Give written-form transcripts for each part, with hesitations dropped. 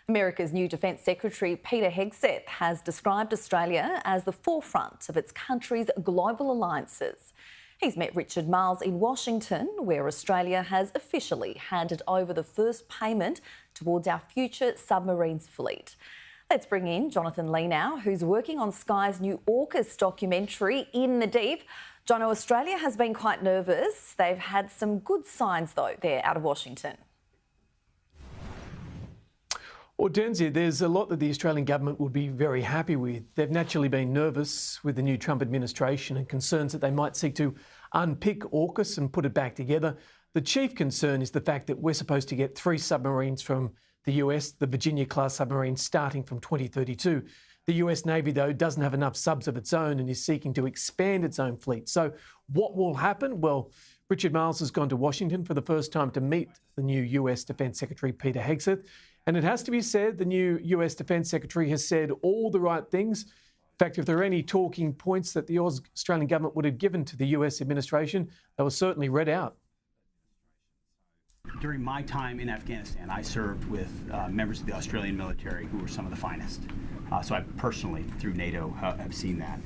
America's new Defence Secretary Peter Hegseth has described Australia as the forefront of its country's global alliances. He's met Richard Marles in Washington, where Australia has officially handed over the first payment towards our future submarines fleet. Let's bring in Jonathan Lea now, who's working on Sky's new AUKUS documentary, In the Deep. Jono, Australia has been quite nervous. They've had some good signs, though, there out of Washington. Hortensia, there's a lot that the Australian government would be very happy with. They've naturally been nervous with the new Trump administration and concerns that they might seek to unpick AUKUS and put it back together. The chief concern is the fact that we're supposed to get 3 submarines from the US, the Virginia-class submarines, starting from 2032. The US Navy, though, doesn't have enough subs of its own and is seeking to expand its own fleet. So what will happen? Well, Richard Marles has gone to Washington for the first time to meet the new US Defence Secretary Peter Hegseth. And it has to be said, the new US Defence Secretary has said all the right things. In fact, if there are any talking points that the Australian government would have given to the US administration, they were certainly read out. During my time in Afghanistan, I served with members of the Australian military who were some of the finest. So I personally, through NATO, have seen that.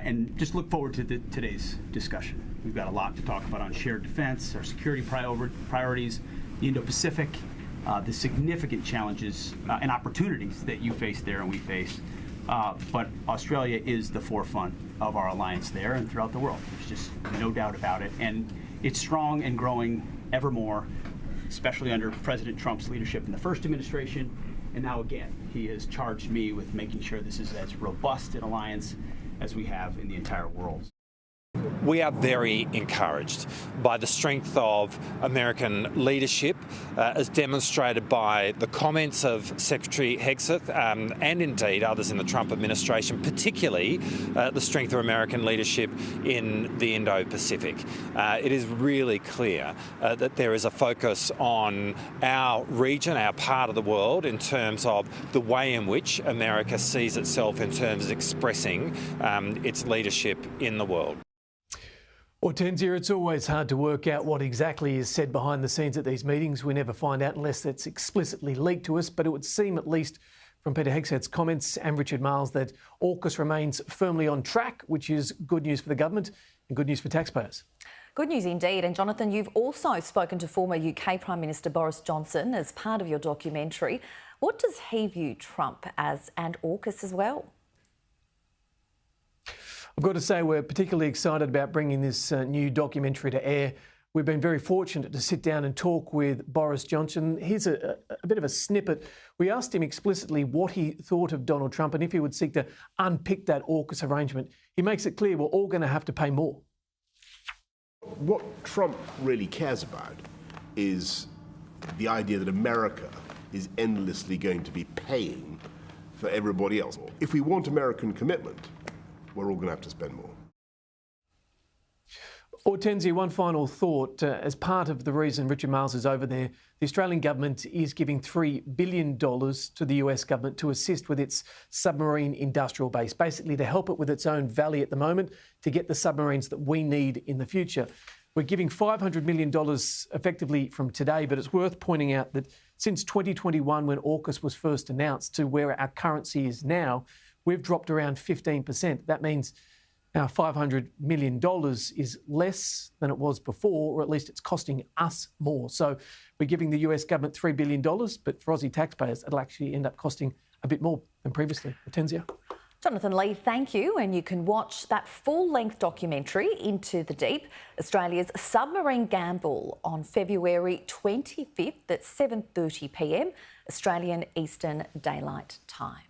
And just look forward to today's discussion. We've got a lot to talk about on shared defense, our security priorities, the Indo-Pacific, the significant challenges and opportunities that you face there and we face. But Australia is the forefront of our alliance there and throughout the world. There's just no doubt about it. And it's strong and growing ever more, especially under President Trump's leadership in the first administration. And now again, he has charged me with making sure this is as robust an alliance as we have in the entire world. We are very encouraged by the strength of American leadership, as demonstrated by the comments of Secretary Hegseth and indeed others in the Trump administration, particularly the strength of American leadership in the Indo-Pacific. It is really clear that there is a focus on our region, our part of the world, in terms of the way in which America sees itself in terms of expressing its leadership in the world. Hortensia, it's always hard to work out what exactly is said behind the scenes at these meetings. We never find out unless it's explicitly leaked to us, but it would seem, at least from Peter Hegseth's comments and Richard Marles, that AUKUS remains firmly on track, which is good news for the government and good news for taxpayers. Good news indeed. And Jonathan, you've also spoken to former UK Prime Minister Boris Johnson as part of your documentary. What does he view Trump as, and AUKUS as well? I've got to say we're particularly excited about bringing this new documentary to air. We've been very fortunate to sit down and talk with Boris Johnson. Here's a bit of a snippet. We asked him explicitly what he thought of Donald Trump and if he would seek to unpick that AUKUS arrangement. He makes it clear we're all going to have to pay more. What Trump really cares about is the idea that America is endlessly going to be paying for everybody else. If we want American commitment, we're all going to have to spend more. Hortensia, one final thought. As part of the reason Richard Marles is over there, the Australian government is giving $3 billion to the US government to assist with its submarine industrial base, basically to help it with its own valley at the moment to get the submarines that we need in the future. We're giving $500 million effectively from today, but it's worth pointing out that since 2021, when AUKUS was first announced, to where our currency is now, we've dropped around 15%. That means our $500 million is less than it was before, or at least it's costing us more. So we're giving the US government $3 billion, but for Aussie taxpayers, it'll actually end up costing a bit more than previously. Hortensia. Jonathan Lea, thank you. And you can watch that full-length documentary, Into the Deep, Australia's Submarine Gamble, on February 25th at 7:30 p.m, Australian Eastern Daylight Time.